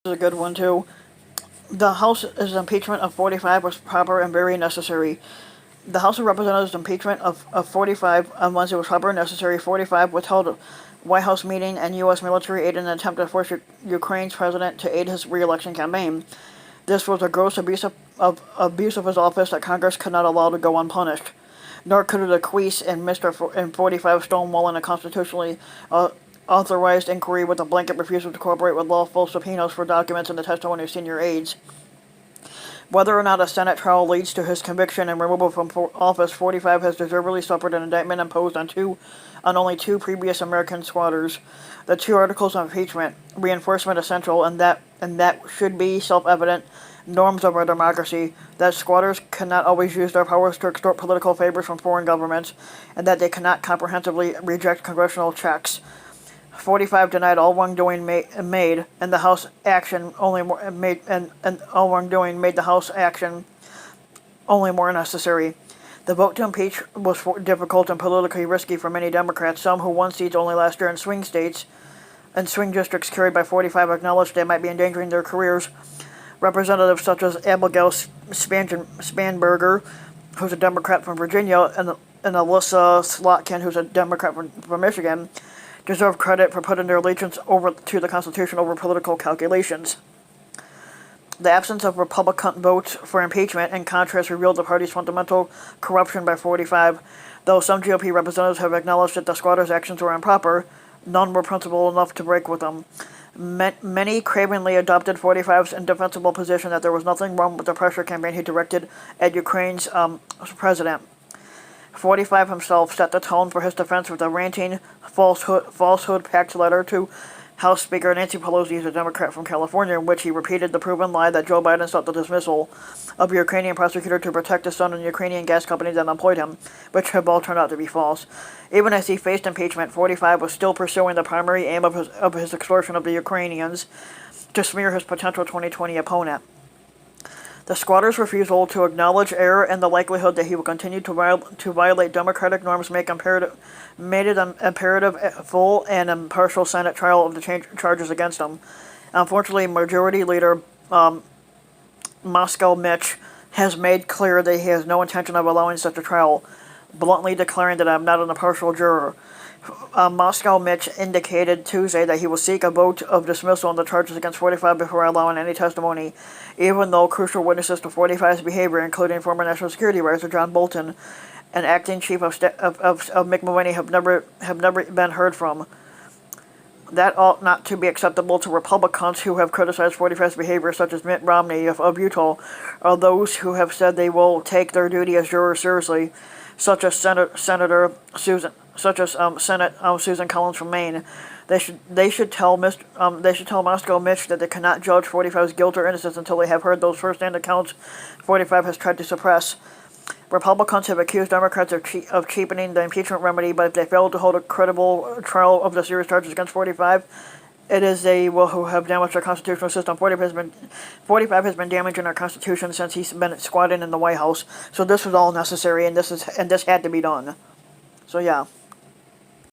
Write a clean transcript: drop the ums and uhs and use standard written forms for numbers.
is a good one too. The House's impeachment of 45 was proper and very necessary. The House of Representatives' impeachment of 45 on Wednesday was proper and necessary. 45 withheld White House meeting and U.S. military aid in an attempt to force Ukraine's president to aid his re-election campaign. This was a gross abuse of his office that Congress could not allow to go unpunished. Nor could it acquiesce in Mr. 45 stonewalling a constitutionally authorized inquiry with a blanket refusal to cooperate with lawful subpoenas for documents and the testimony of senior aides. Whether or not a Senate trial leads to his conviction and removal from office, 45 has deservedly suffered an indictment imposed on only two previous American squatters. The two articles of impeachment, reinforcement essential, and that should be self-evident norms of our democracy, that squatters cannot always use their powers to extort political favors from foreign governments, and that they cannot comprehensively reject congressional checks. 45 denied all wrongdoing made, and the House action only more made and all wrongdoing made the House action only more necessary. The vote to impeach was difficult and politically risky for many Democrats. Some who won seats only last year in swing states and swing districts carried by 45 acknowledged they might be endangering their careers. Representatives such as Abigail Spanberger, who's a Democrat from Virginia, and Alyssa Slotkin, who's a Democrat from Michigan, deserve credit for putting their allegiance over to the Constitution over political calculations. The absence of Republican votes for impeachment, in contrast, revealed the party's fundamental corruption by 45. Though some GOP representatives have acknowledged that the squatters' actions were improper, none were principled enough to break with them. Many cravenly adopted 45's indefensible position that there was nothing wrong with the pressure campaign he directed at Ukraine's president. 45 himself set the tone for his defense with a ranting, falsehood-packed letter to House Speaker Nancy Pelosi, who's a Democrat from California, in which he repeated the proven lie that Joe Biden sought the dismissal of a Ukrainian prosecutor to protect his son and the Ukrainian gas company that employed him, which have all turned out to be false. Even as he faced impeachment, 45 was still pursuing the primary aim of his extortion of the Ukrainians to smear his potential 2020 opponent. The squatter's refusal to acknowledge error and the likelihood that he will continue to violate democratic norms made it an imperative, full, and impartial Senate trial of the charges against him. Unfortunately, Majority Leader Moscow Mitch has made clear that he has no intention of allowing such a trial, bluntly declaring that I'm not an impartial juror. Moscow Mitch indicated Tuesday that he will seek a vote of dismissal on the charges against 45 before allowing any testimony, even though crucial witnesses to 45's behavior, including former National Security Advisor John Bolton and Acting Chief of Mick Mulvaney, have never been heard from. That ought not to be acceptable to Republicans who have criticized 45's behavior, such as Mitt Romney of Utah, or those who have said they will take their duty as jurors seriously, such as Senate Susan Collins from Maine. They should tell Moscow Mitch that they cannot judge 45's guilt or innocence until they have heard those first-hand accounts 45 has tried to suppress. Republicans have accused Democrats of cheapening the impeachment remedy, but if they fail to hold a credible trial of the serious charges against 45, it is they who have damaged our constitutional system. 45 has been damaging our Constitution since he's been squatting in the White House. So this was all necessary, and this had to be done. So yeah.